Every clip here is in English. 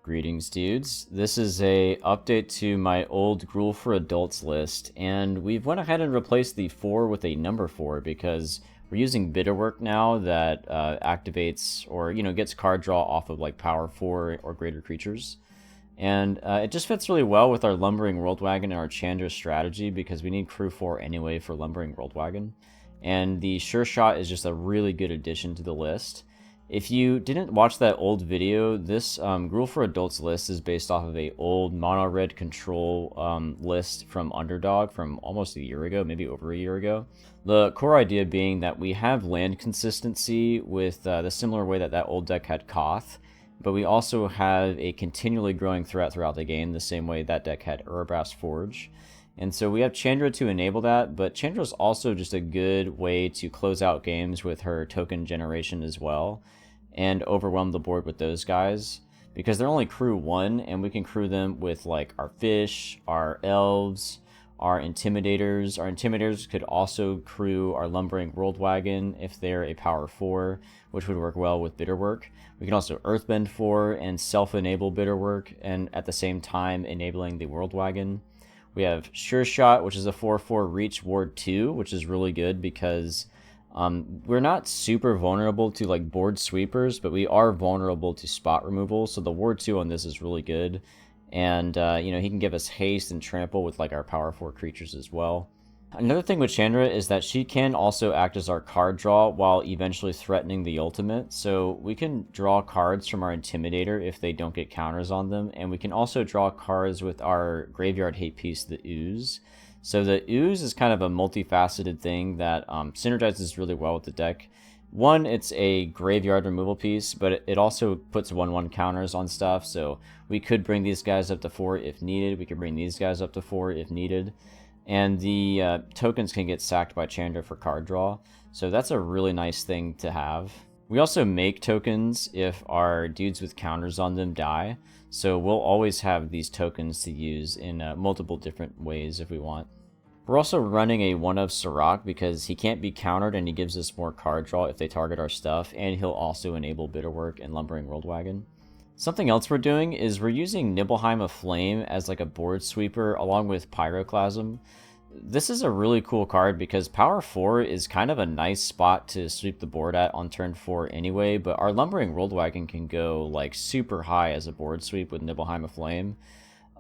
Greetings, dudes. This is a update to my old Gruul for Adults list, and we've went ahead and replaced the 4 with a number 4 because we're using Bitterwork now that activates or, gets card draw off of like power 4 or greater creatures. And it just fits really well with our Lumbering Worldwagon and our Chandra strategy because we need crew 4 anyway for Lumbering Worldwagon. And the Sure Shot is just a really good addition to the list. If you didn't watch that old video, this Gruul for Adults list is based off of a old mono red control list from Underdog from almost a year ago, maybe over a year ago. The core idea being that we have land consistency with the similar way that that old deck had Koth, but we also have a continually growing threat throughout the game, the same way that deck had Erebras Forge. And so we have Chandra to enable that, but Chandra is also just a good way to close out games with her token generation as well, and overwhelm the board with those guys, because they're only crew 1, and we can crew them with like our fish, our elves, our intimidators. Our intimidators could also crew our Lumbering Worldwagon if they're a power 4, which would work well with Bitterwork. We can also Earthbend 4 and self-enable Bitterwork, and at the same time enabling the Worldwagon. We have Sure Shot, which is a 4/4 reach ward 2, which is really good because we're not super vulnerable to like board sweepers, but we are vulnerable to spot removal. So the ward 2 on this is really good. And, he can give us haste and trample with like our power 4 creatures as well. Another thing with Chandra is that she can also act as our card draw while eventually threatening the ultimate. So we can draw cards from our Intimidator if they don't get counters on them. And we can also draw cards with our Graveyard Hate piece, the Ooze. So the Ooze is kind of a multifaceted thing that synergizes really well with the deck. One, it's a graveyard removal piece, but it also puts 1/1 counters on stuff. So we could bring these guys up to 4 if needed. We could bring these guys up to 4 if needed. And the tokens can get sacked by Chandra for card draw. So that's a really nice thing to have. We also make tokens if our dudes with counters on them die. So we'll always have these tokens to use in multiple different ways if we want. We're also running a 1 of Sirach because he can't be countered and he gives us more card draw if they target our stuff. And he'll also enable Bitterwork and Lumbering Worldwagon. Something else we're doing is we're using Nibelheim of Flame as like a board sweeper along with Pyroclasm. This is a really cool card because power 4 is kind of a nice spot to sweep the board at on turn 4 anyway, but our Lumbering Worldwagon can go like super high as a board sweep with Nibelheim of Flame,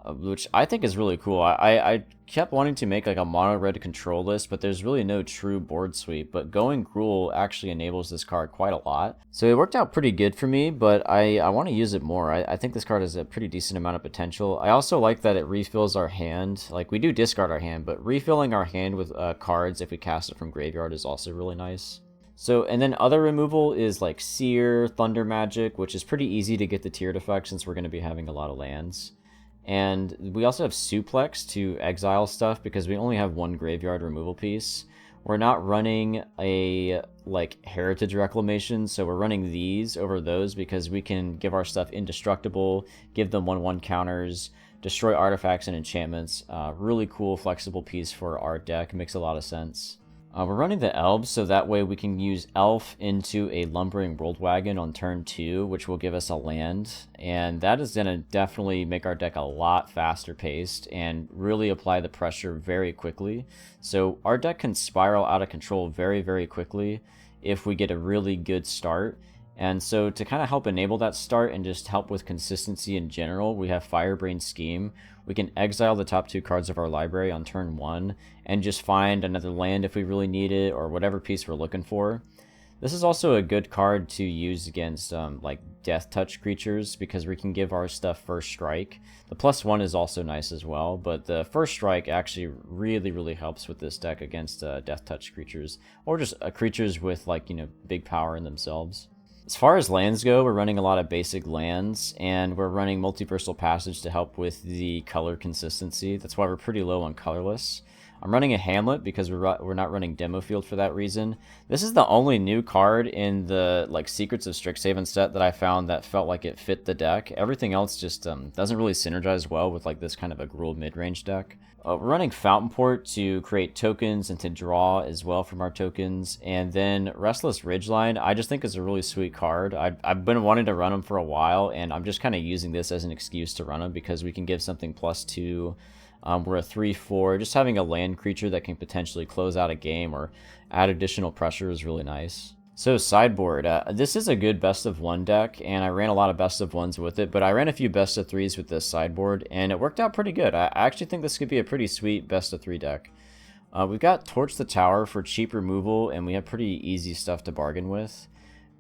which I think is really cool. I kept wanting to make like a mono red control list, but there's really no true board sweep, but going Gruul actually enables this card quite a lot. So it worked out pretty good for me, but I want to use it more. I think this card has a pretty decent amount of potential. I also like that it refills our hand. Like, we do discard our hand, but refilling our hand with cards if we cast it from graveyard is also really nice. So, and then other removal is like Seer, Thunder Magic, which is pretty easy to get the tiered effect since we're going to be having a lot of lands. And we also have Suplex to exile stuff because we only have 1 graveyard removal piece. We're not running a like Heritage Reclamation, so we're running these over those because we can give our stuff indestructible, give them 1/1 counters, destroy artifacts and enchantments. Really cool, flexible piece for our deck. Makes a lot of sense. We're running the Elves, so that way we can use Elf into a Lumbering Worldwagon on turn 2, which will give us a land. And that is going to definitely make our deck a lot faster paced and really apply the pressure very quickly. So our deck can spiral out of control very, very quickly if we get a really good start. And so to kind of help enable that start and just help with consistency in general, we have Firebrain Scheme. We can exile the top 2 cards of our library on turn 1 and just find another land if we really need it or whatever piece we're looking for. This is also a good card to use against like Death Touch creatures because we can give our stuff First Strike. The +1 is also nice as well, but the First Strike actually really helps with this deck against Death Touch creatures or just creatures with like, big power in themselves. As far as lands go, we're running a lot of basic lands, and we're running Multiversal Passage to help with the color consistency. That's why we're pretty low on colorless. I'm running a Hamlet because we're not running Demo Field for that reason. This is the only new card in the like Secrets of Strixhaven set that I found that felt like it fit the deck. Everything else just doesn't really synergize well with like this kind of a Gruul mid-range deck. We're running Fountain Port to create tokens and to draw as well from our tokens. And then Restless Ridgeline, I just think is a really sweet card. I've been wanting to run him for a while, and I'm just kind of using this as an excuse to run him because we can give something +2. We're a 3/4. Just having a land creature that can potentially close out a game or add additional pressure is really nice. So Sideboard, this is a good best of 1 deck, and I ran a lot of best of 1s with it, but I ran a few best of 3s with this Sideboard, and it worked out pretty good. I actually think this could be a pretty sweet best of 3 deck. We've got Torch the Tower for cheap removal, and we have pretty easy stuff to bargain with.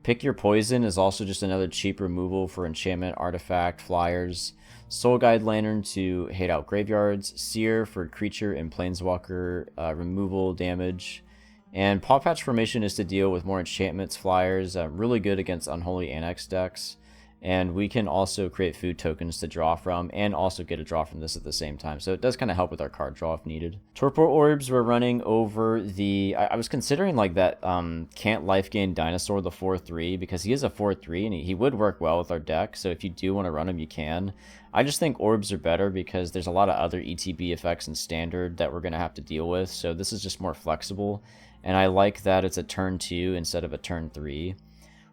Pick Your Poison is also just another cheap removal for enchantment, artifact, flyers. Soul Guide Lantern to hate out graveyards. Seer for creature and planeswalker removal damage. And Paw Patch Formation is to deal with more enchantments, flyers, really good against Unholy Annex decks. And we can also create food tokens to draw from, and also get a draw from this at the same time. So it does kind of help with our card draw if needed. Torpor Orbs we're running over the... I was considering like that Can't Life Gain Dinosaur, the 4/3, because he is a 4/3, and he would work well with our deck. So if you do want to run him, you can. I just think Orbs are better because there's a lot of other ETB effects in Standard that we're going to have to deal with. So this is just more flexible. And I like that it's a turn 2 instead of a turn 3.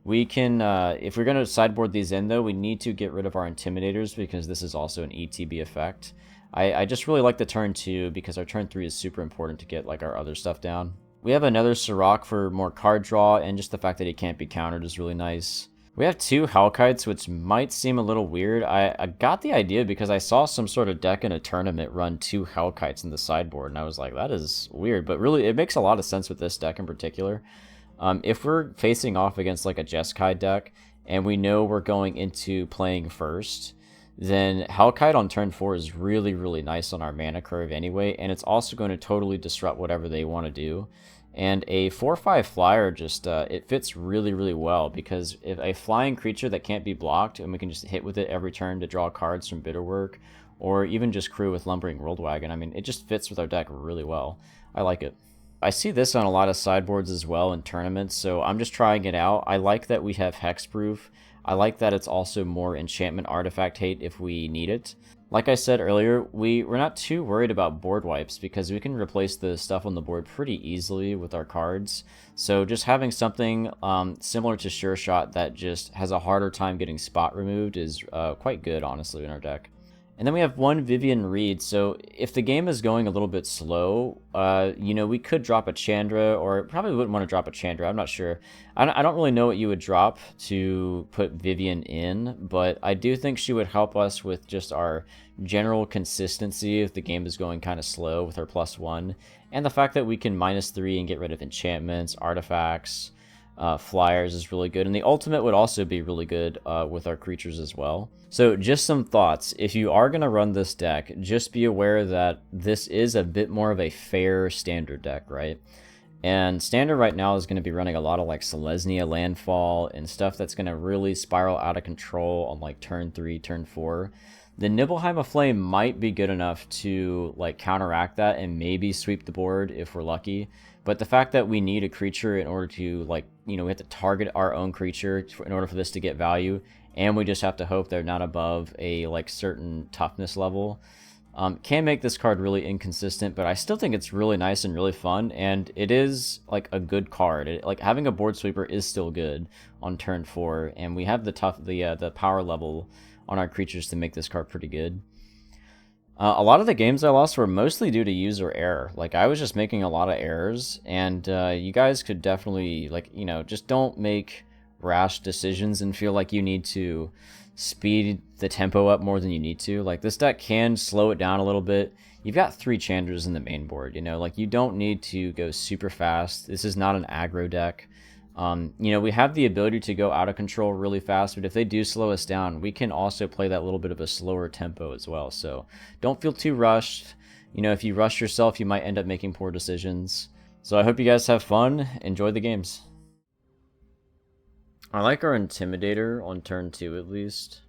We can, if we're going to sideboard these in, though, we need to get rid of our Intimidators because this is also an ETB effect. I just really like the turn 2 because our turn 3 is super important to get like our other stuff down. We have another Sirach for more card draw, and just the fact that he can't be countered is really nice. We have 2 Hellkites, which might seem a little weird. I got the idea because I saw some sort of deck in a tournament run 2 Hellkites in the sideboard, and I was like, that is weird. But really, it makes a lot of sense with this deck in particular. If we're facing off against like a Jeskai deck, and we know we're going into playing first, then Hellkite on turn 4 is really, really nice on our mana curve anyway, and it's also going to totally disrupt whatever they want to do. And a 4/5 flyer just, it fits really, really well, because if a flying creature that can't be blocked, and we can just hit with it every turn to draw cards from Bitterwork, or even just crew with Lumbering Worldwagon, I mean, it just fits with our deck really well. I like it. I see this on a lot of sideboards as well in tournaments, so I'm just trying it out. I like that we have Hexproof. I like that it's also more enchantment artifact hate if we need it. Like I said earlier, we're not too worried about board wipes because we can replace the stuff on the board pretty easily with our cards. So just having something similar to Sure Shot that just has a harder time getting spot removed is quite good, honestly, in our deck. And then we have 1 Vivian Reed, so if the game is going a little bit slow, you know, we could drop a Chandra, or probably wouldn't want to drop a Chandra, I'm not sure. I don't really know what you would drop to put Vivian in, but I do think she would help us with just our general consistency if the game is going kind of slow with her +1, and the fact that we can -3 and get rid of enchantments, artifacts, flyers is really good, and the ultimate would also be really good with our creatures as well. So just some thoughts. If you are going to run this deck, just be aware that this is a bit more of a fair standard deck, right? And standard right now is going to be running a lot of like Selesnya Landfall and stuff that's going to really spiral out of control on like turn 3, turn 4. The Nibelheim of Flame might be good enough to like counteract that and maybe sweep the board if we're lucky. But the fact that we need a creature in order to, like, you know, we have to target our own creature in order for this to get value, and we just have to hope they're not above a, like, certain toughness level, can make this card really inconsistent, but I still think it's really nice and really fun, and it is, like, a good card. Like, having a board sweeper is still good on turn 4, and we have the power level on our creatures to make this card pretty good. A lot of the games I lost were mostly due to user error. Like, I was just making a lot of errors, and you guys could definitely, like, you know, just don't make rash decisions and feel like you need to speed the tempo up more than you need to. Like, this deck can slow it down a little bit. You've got 3 Chandras in the main board, you know, like, you don't need to go super fast. This is not an aggro deck. You know, we have the ability to go out of control really fast, but if they do slow us down, we can also play that little bit of a slower tempo as well. So don't feel too rushed. You know, if you rush yourself, you might end up making poor decisions. So I hope you guys have fun. Enjoy the games. I like our Intimidator on turn 2 at least.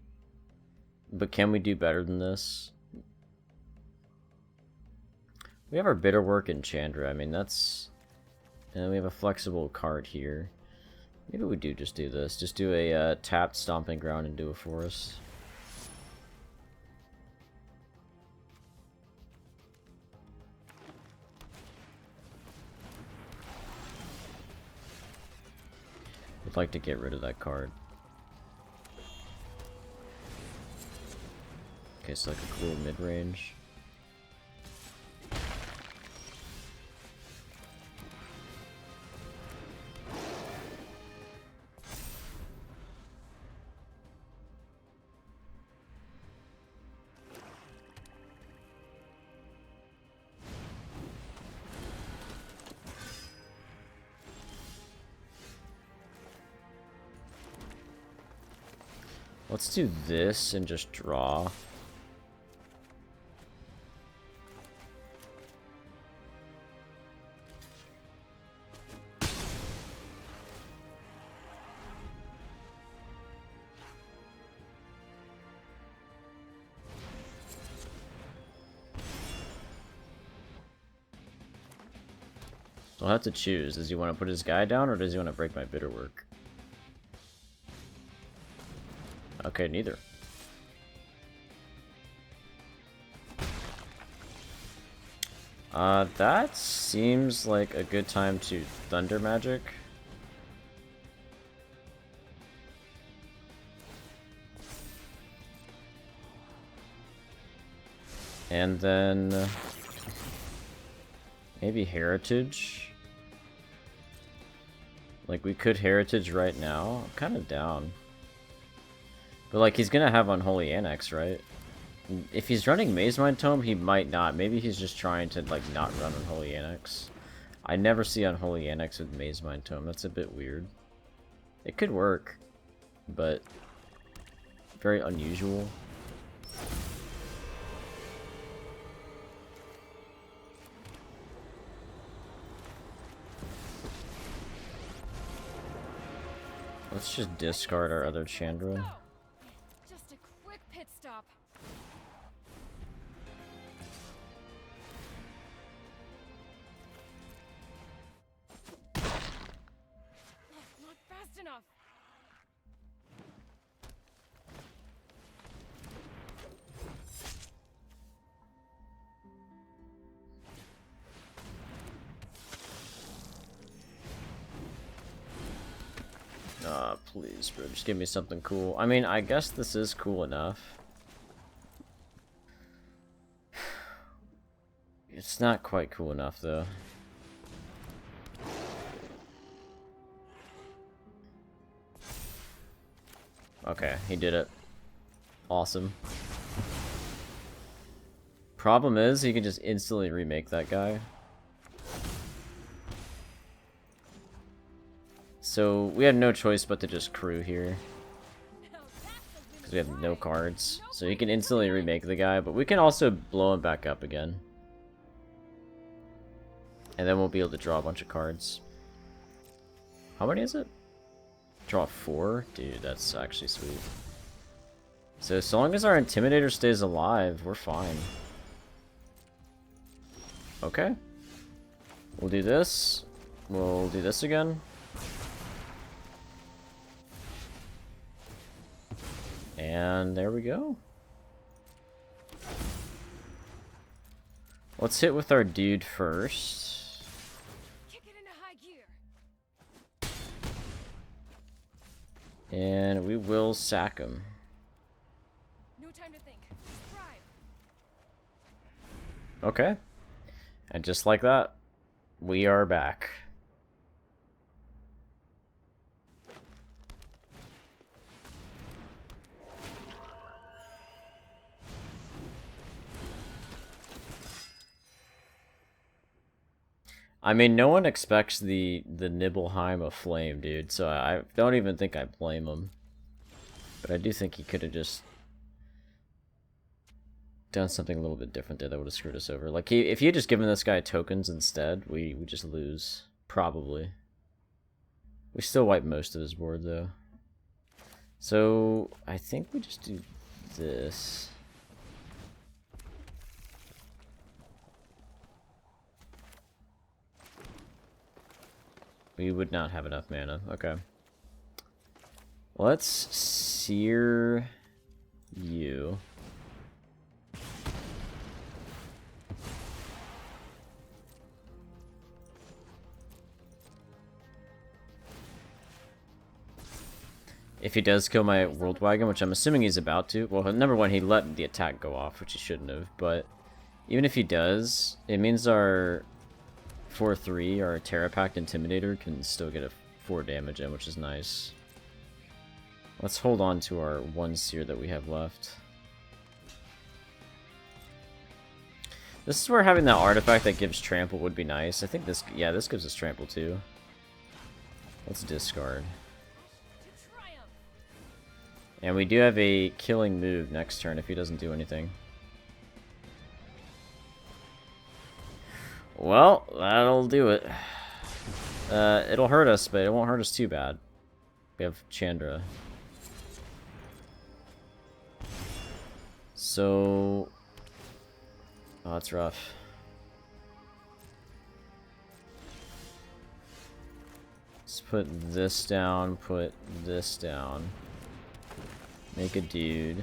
But can we do better than this? We have our Bitterwork and Chandra. I mean, that's... And we have a flexible card here. Maybe we do just do this. Just do a tapped Stomping Ground and do a Forest. would like to get rid of that card. Okay, so like a cool mid-range. Let's do this and just draw. So I'll have to choose. Does he want to put his guy down or does he want to break my bitter work? Okay, neither. That seems like a good time to Thunder Magic. And then maybe Heritage. Like, we could Heritage right now. I'm kind of down. But, like, he's gonna have Unholy Annex, right? If he's running Maze Mind Tome, he might not. Maybe he's just trying to, like, not run Unholy Annex. I never see Unholy Annex with Maze Mind Tome. That's a bit weird. It could work, but very unusual. Let's just discard our other Chandra. Just a quick pit stop. Not fast enough. Please, bro, just give me something cool. I mean, I guess this is cool enough. It's not quite cool enough, though. Okay, he did it. Awesome. Problem is, he can just instantly remake that guy. So, we had no choice but to just crew here. Because we have no cards. So he can instantly remake the guy, but we can also blow him back up again. And then we'll be able to draw a bunch of cards. How many is it? Draw 4? Dude, that's actually sweet. So long as our Intimidator stays alive, we're fine. Okay. We'll do this. We'll do this again. And there we go. Let's hit with our dude first. Kick it into high gear. And we will sack him. No time to think. Drive. Okay. And just like that, we are back. I mean, no one expects the Nibelheim of Flame, dude, so I don't even think I blame him. But I do think he could have just done something a little bit different there that would have screwed us over. Like, if he had just given this guy tokens instead, we just lose. Probably. We still wipe most of his board, though. So, I think we just do this. We would not have enough mana. Okay. Let's sear you. If he does kill my World Wagon, which I'm assuming he's about to, well, number one, he let the attack go off, which he shouldn't have, but even if he does, it means our 4-3, our Terra Pact Intimidator, can still get a 4 damage in, which is nice. Let's hold on to our 1 seer that we have left. This is where having that artifact that gives trample would be nice. I think this, yeah, this gives us trample too. Let's discard. And we do have a killing move next turn if he doesn't do anything. Well, that'll do it. It'll hurt us, but it won't hurt us too bad. We have Chandra. So... oh, that's rough. Let's put this down, put this down. Make a dude.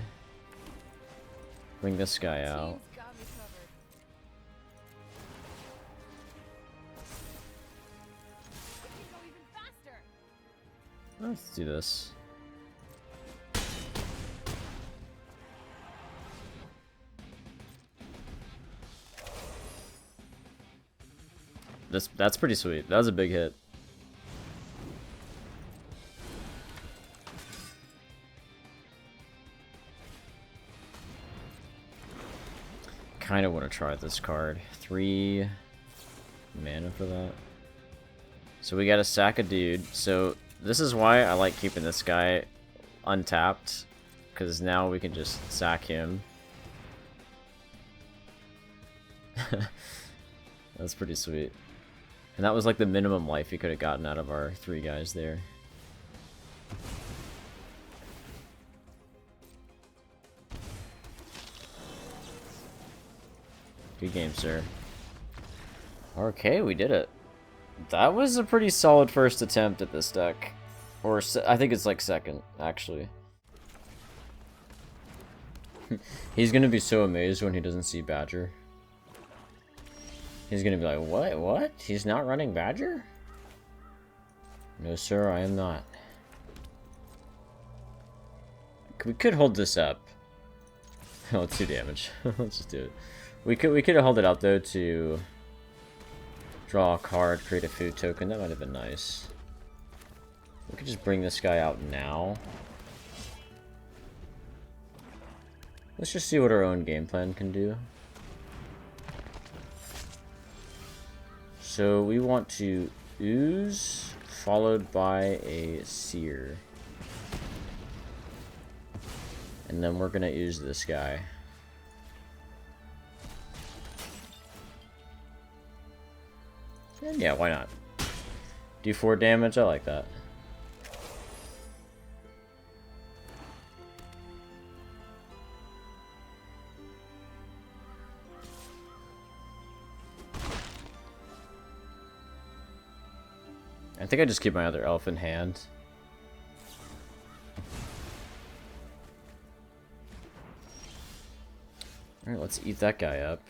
Bring this guy out. Let's do this. That's pretty sweet. That was a big hit. Kind of want to try this card. 3 mana for that. So we got to sack a dude. So this is why I like keeping this guy untapped, because now we can just sack him. That's pretty sweet. And that was like the minimum life he could have gotten out of our 3 guys there. Good game, sir. Okay, we did it. That was a pretty solid first attempt at this deck. Or, I think it's like second, actually. He's gonna be so amazed when he doesn't see Badger. He's gonna be like, what? What? He's not running Badger? No, sir, I am not. We could hold this up. Oh, 2 damage. Let's just do it. We could have held it out though to draw a card, create a food token. That might have been nice. We could just bring this guy out now. Let's just see what our own game plan can do. So we want to ooze, followed by a seer. And then we're gonna ooze this guy. And yeah, why not? Do 4 damage, I like that. I think I just keep my other elf in hand. Alright, let's eat that guy up.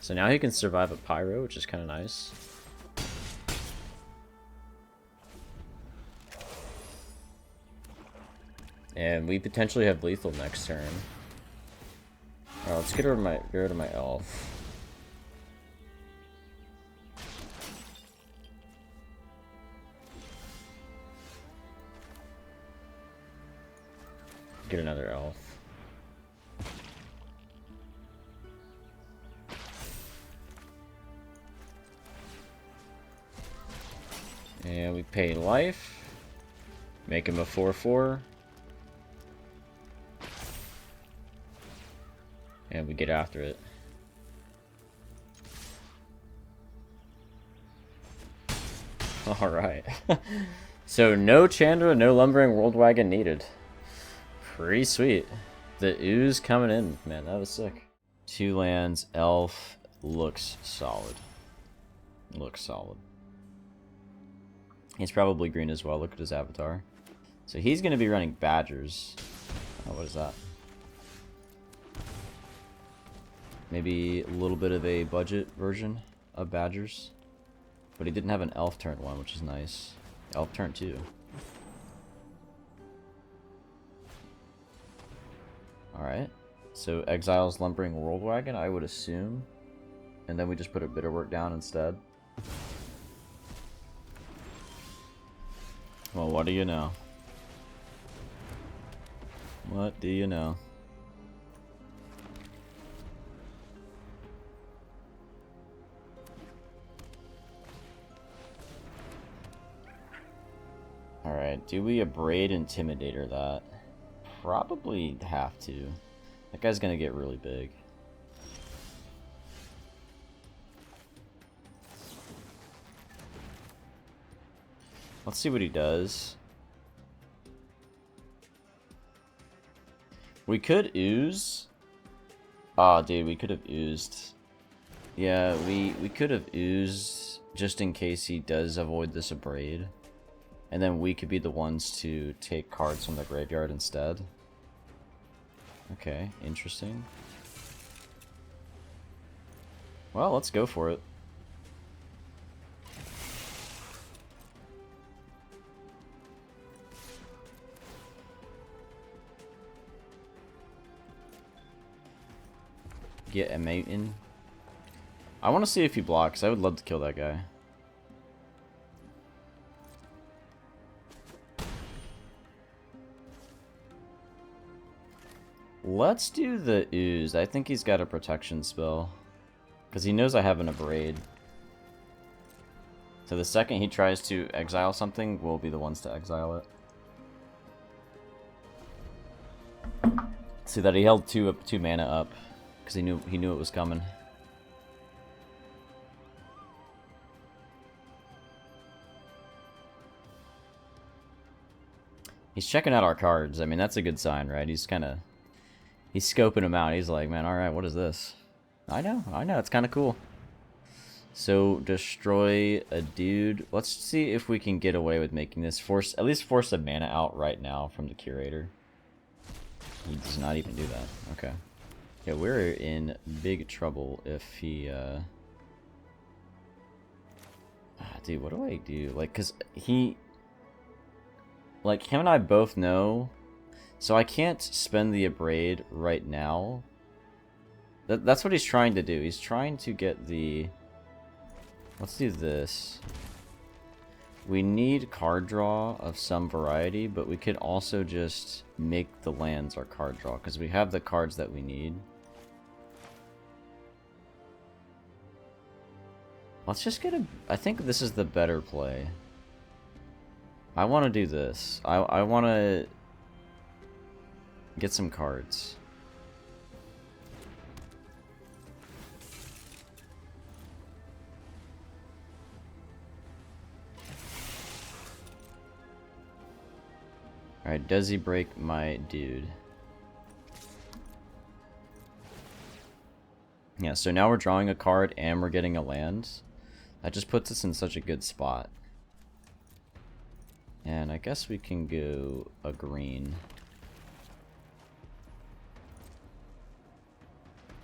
So now he can survive a pyro, which is kind of nice. And we potentially have lethal next turn. Alright, let's get rid of my elf. Get another elf. And we pay life. Make him a 4/4. And we get after it. Alright. So no Chandra, no Lumbering World Wagon needed. Pretty sweet. The ooze coming in, man, that was sick. 2 lands, elf, looks solid. Looks solid. He's probably green as well, look at his avatar. So he's going to be running Badgers. Oh, what is that? Maybe a little bit of a budget version of Badgers. But he didn't have an elf turn 1, which is nice. Elf turn 2. Alright. So exiles Lumbering Worldwagon, I would assume. And then we just put a Bitterwork down instead. Well, what do you know? What do you know? Alright, do we Abrade Intimidator that? Probably have to. That guy's gonna get really big. Let's see what he does. We could ooze. Oh, dude, we could have oozed. Yeah, we could have oozed just in case he does avoid this Abrade. And then we could be the ones to take cards from the graveyard instead. Okay, interesting. Well, let's go for it. Get a mountain. I want to see if he blocks. I would love to kill that guy. Let's do the ooze. I think he's got a protection spell. Because he knows I have an Abrade. So the second he tries to exile something, we'll be the ones to exile it. See that he held two mana up. Because he knew it was coming. He's checking out our cards. I mean, that's a good sign, right? He's scoping them out. He's like, man, alright, what is this? I know, it's kind of cool. So, destroy a dude. Let's see if we can get away with making this. At least force a mana out right now from the Curator. He does not even do that. Okay. Yeah, we're in big trouble if he, dude, what do I do? Like, cause he... Like, him and I both know... So I can't spend the Abrade right now. That's what he's trying to do. He's trying to get the... Let's do this. We need card draw of some variety, but we could also just make the lands our card draw, because we have the cards that we need. Let's just get a... I think this is the better play. I want to do this. I want to get some cards. Alright, does he break my dude? Yeah, so now we're drawing a card and we're getting a land. That just puts us in such a good spot. And I guess we can go a green.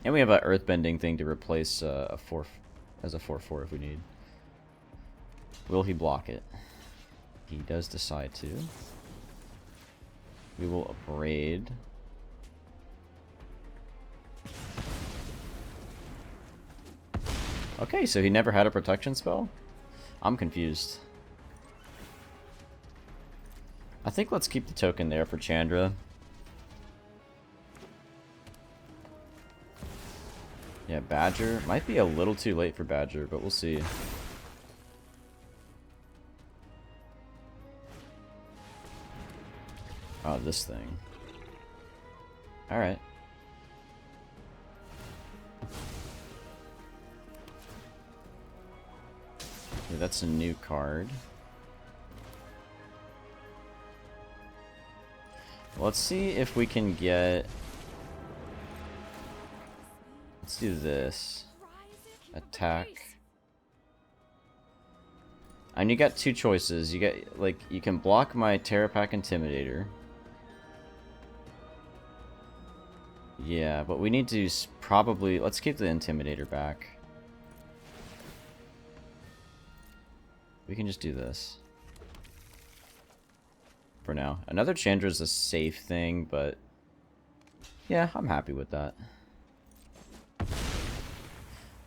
And we have an earthbending thing to replace a 4 as a 4/4 if we need. Will he block it? He does decide to. We will Abrade. Okay, so he never had a protection spell? I'm confused. I think let's keep the token there for Chandra. Yeah, Badger. Might be a little too late for Badger, but we'll see. Oh, this thing. Alright. Okay, that's a new card. Let's see if we can get... Let's do this. Attack. And you got two choices. You get, like, you can block my Terrapack Intimidator. Yeah, but we need to probably... Let's keep the Intimidator back. We can just do this. For now. Another Chandra is a safe thing, but... Yeah, I'm happy with that.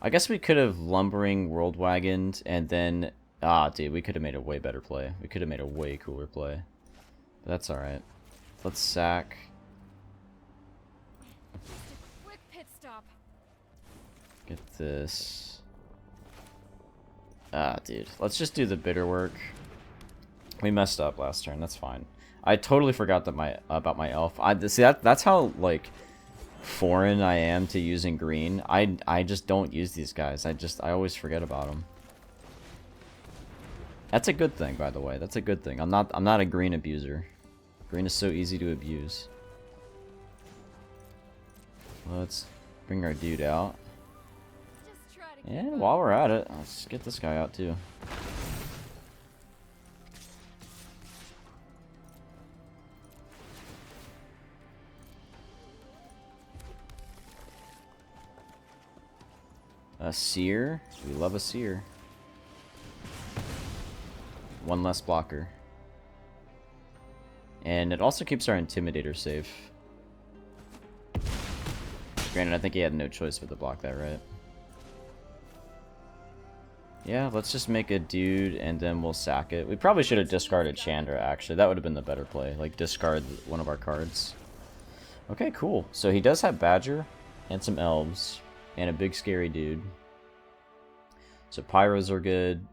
I guess we could have Lumbering World Wagoned, and then... Ah, dude, we could have made a way better play. We could have made a way cooler play. But that's alright. Let's sack... Quick pit stop. Get this. Ah, dude. Let's just do the bitter work. We messed up last turn. That's fine. I totally forgot that about my elf. See, that's how, like, foreign I am to using green. I just don't use these guys. I always forget about them. That's a good thing, by the way. That's a good thing. I'm not a green abuser. Green is so easy to abuse. Let's bring our dude out. Just try to And while we're at it, let's get this guy out too. A seer. We love a seer. One less blocker. And it also keeps our Intimidator safe. Granted, I think he had no choice but to block that, right? Yeah, let's just make a dude and then we'll sack it. We probably should have discarded Chandra, actually. That would have been the better play. Like, discard one of our cards. Okay, cool. So he does have Badger and some Elves and a big scary dude. So Pyros are good.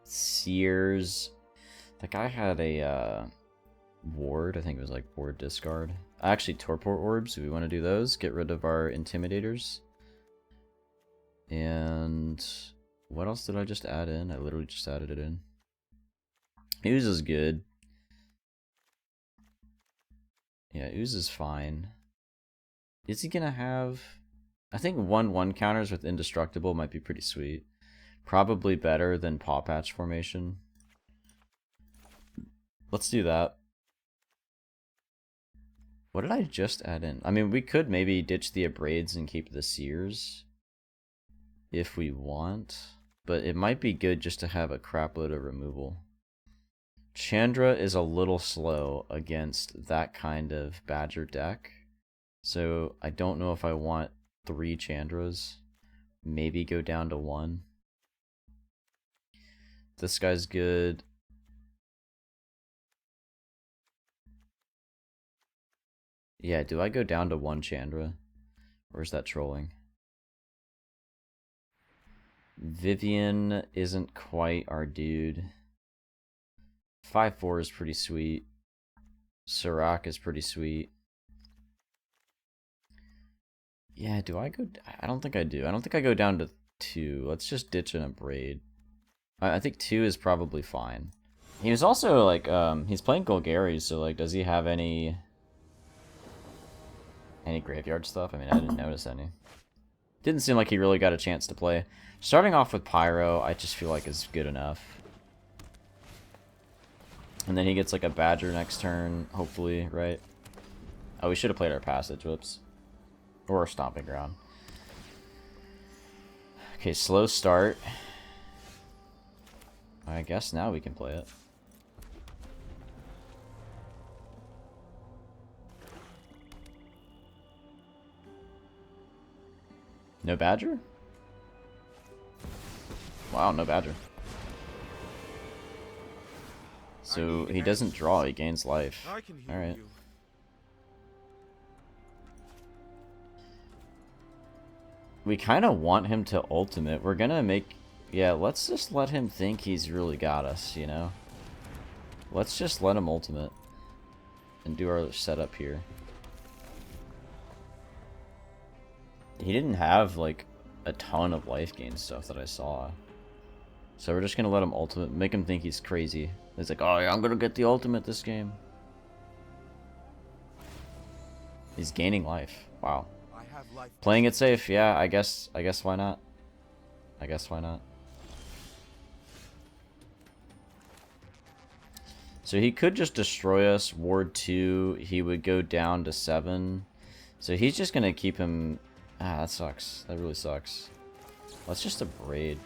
Seers. The guy had a ward. I think it was like ward discard. Actually, Torpor Orbs. Do we want to do those? Get rid of our Intimidators. And what else did I just add in? I literally just added it in. Ooze is good. Yeah, Ooze is fine. Is he gonna have... I think 1/1 counters with Indestructible might be pretty sweet. Probably better than Paw Patch formation. Let's do that. What did I just add in? I mean, we could maybe ditch the Abrades and keep the Seers. If we want. But it might be good just to have a crapload of removal. Chandra is a little slow against that kind of Badger deck. So I don't know if I want 3 Chandras. Maybe go down to 1. This guy's good. Yeah, do I go down to 1 Chandra? Or is that trolling? Vivian isn't quite our dude. 5/4 is pretty sweet. Serac is pretty sweet. Yeah, do I go... I don't think I do. I don't think I go down to 2. Let's just ditch an Abrade. I think 2 is probably fine. He was also, like, he's playing Golgari, so, like, does he have any graveyard stuff? I mean, I didn't notice any. Didn't seem like he really got a chance to play. Starting off with Pyro, I just feel like is good enough. And then he gets, like, a Badger next turn, hopefully, right? Oh, we should have played our Passage, whoops. Or a Stomping Ground. Okay, slow start. I guess now we can play it. No Badger? Wow, no Badger. So he doesn't draw, he gains life. Alright. We kind of want him to ultimate. We're gonna make... Yeah, let's just let him think he's really got us, you know? Let's just let him ultimate. And do our setup here. He didn't have, like, a ton of life gain stuff that I saw. So we're just gonna let him ultimate, make him think he's crazy. He's like, oh yeah, I'm gonna get the ultimate this game. He's gaining life. Wow. Playing it safe, yeah, I guess why not? I guess why not? So he could just destroy us, Ward 2, he would go down to 7. So he's just gonna keep him... Ah, that sucks. That really sucks. Let's just abrade.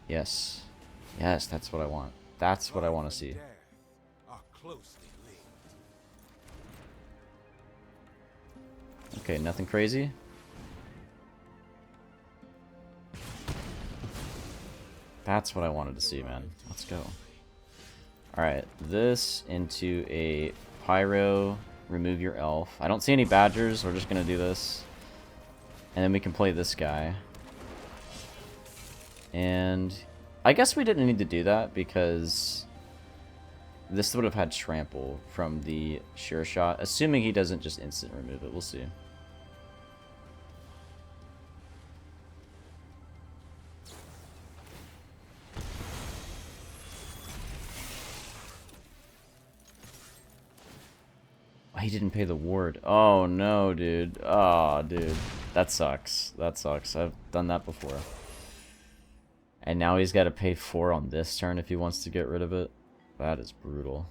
Yes. Yes, that's what I want. That's what I want to see. Okay, nothing crazy. That's what I wanted to see, man. Let's go. Alright, this into a Pyro, remove your elf. I don't see any badgers, we're just gonna do this. And then we can play this guy. And I guess we didn't need to do that because this would have had trample from the sure shot, assuming he doesn't just instant remove it. We'll see. He didn't pay the ward. Oh no, dude. Oh, dude. That sucks. That sucks. I've done that before. And now he's got to pay 4 on this turn if he wants to get rid of it. That is brutal.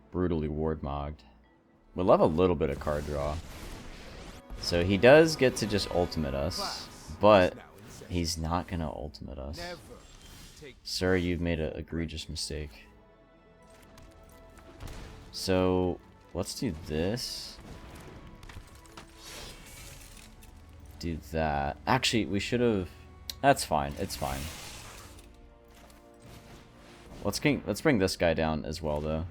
Brutally ward mogged. We'll have a little bit of card draw. So he does get to just ultimate us, but he's not going to ultimate us. Sir, you've made an egregious mistake. So let's do this. Do that. Actually, we should have... That's fine. It's fine. Let's bring this guy down as well, though.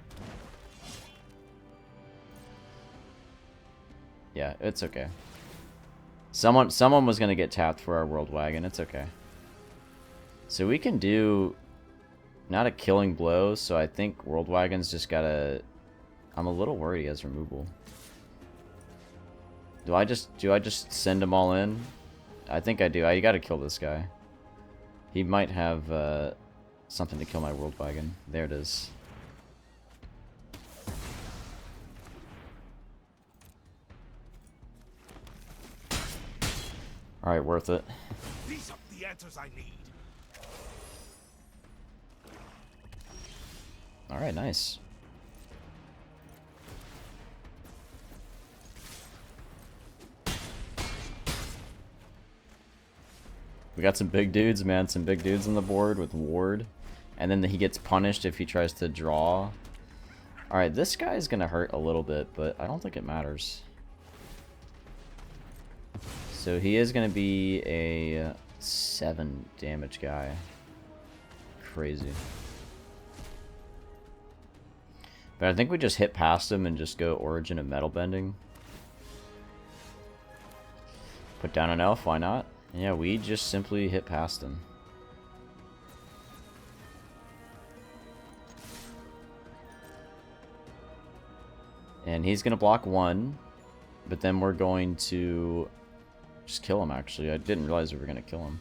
Yeah, it's okay. Someone was gonna get tapped for our world wagon. It's okay. So we can do not a killing blow. So I think world wagon's just gotta. I'm a little worried he has removal. Do I just send them all in? I think I do. I gotta kill this guy. He might have something to kill my world wagon. There it is. Alright, worth it. These are the answers I need. Alright, nice. We got some big dudes, man. Some big dudes on the board with ward. And then he gets punished if he tries to draw. Alright, this guy's gonna hurt a little bit, but I don't think it matters. So he is gonna be a 7 damage guy. Crazy. But I think we just hit past him and just go Origin of Metal Bending. Put down an elf, why not? Yeah, we just simply hit past him. And he's going to block 1, but then we're going to just kill him, actually. I didn't realize we were going to kill him.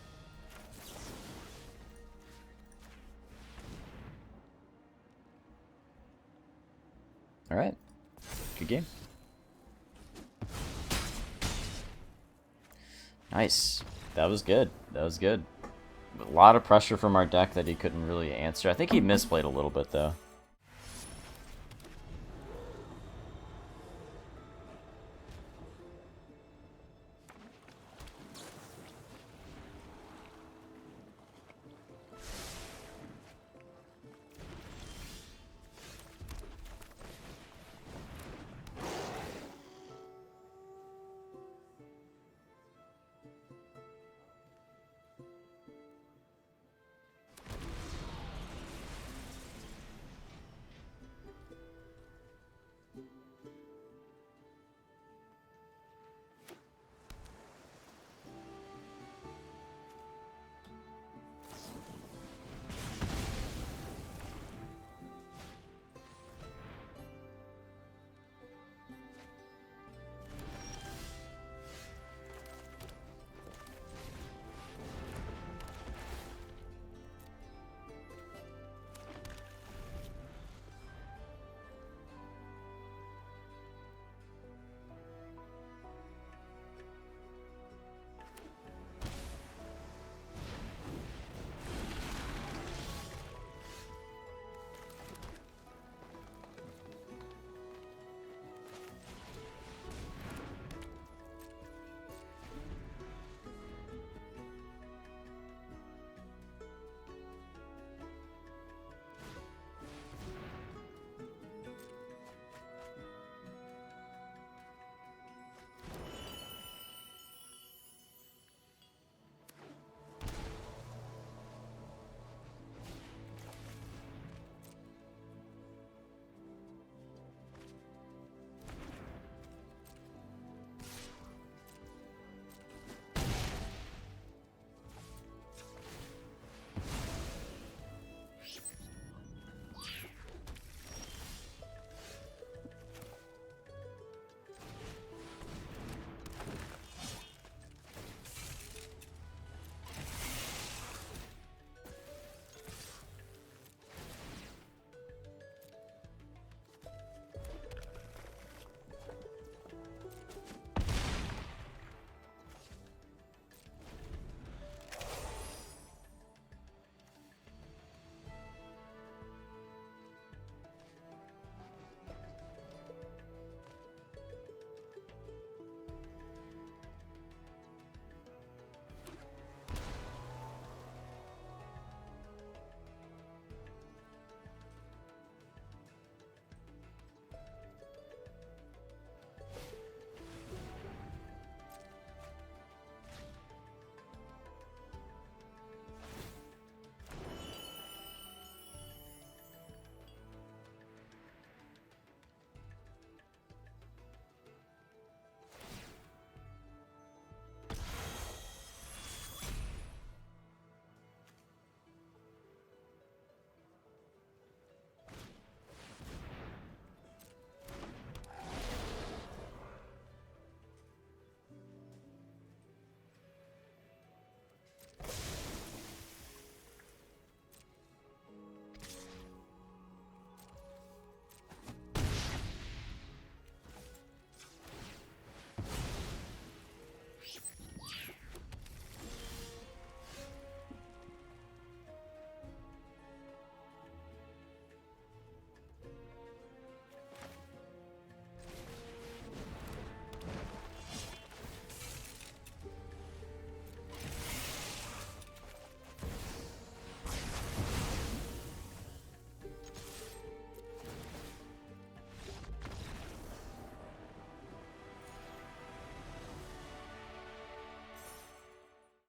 Alright. Good game. Nice. That was good. That was good. A lot of pressure from our deck that he couldn't really answer. I think he misplayed a little bit, though.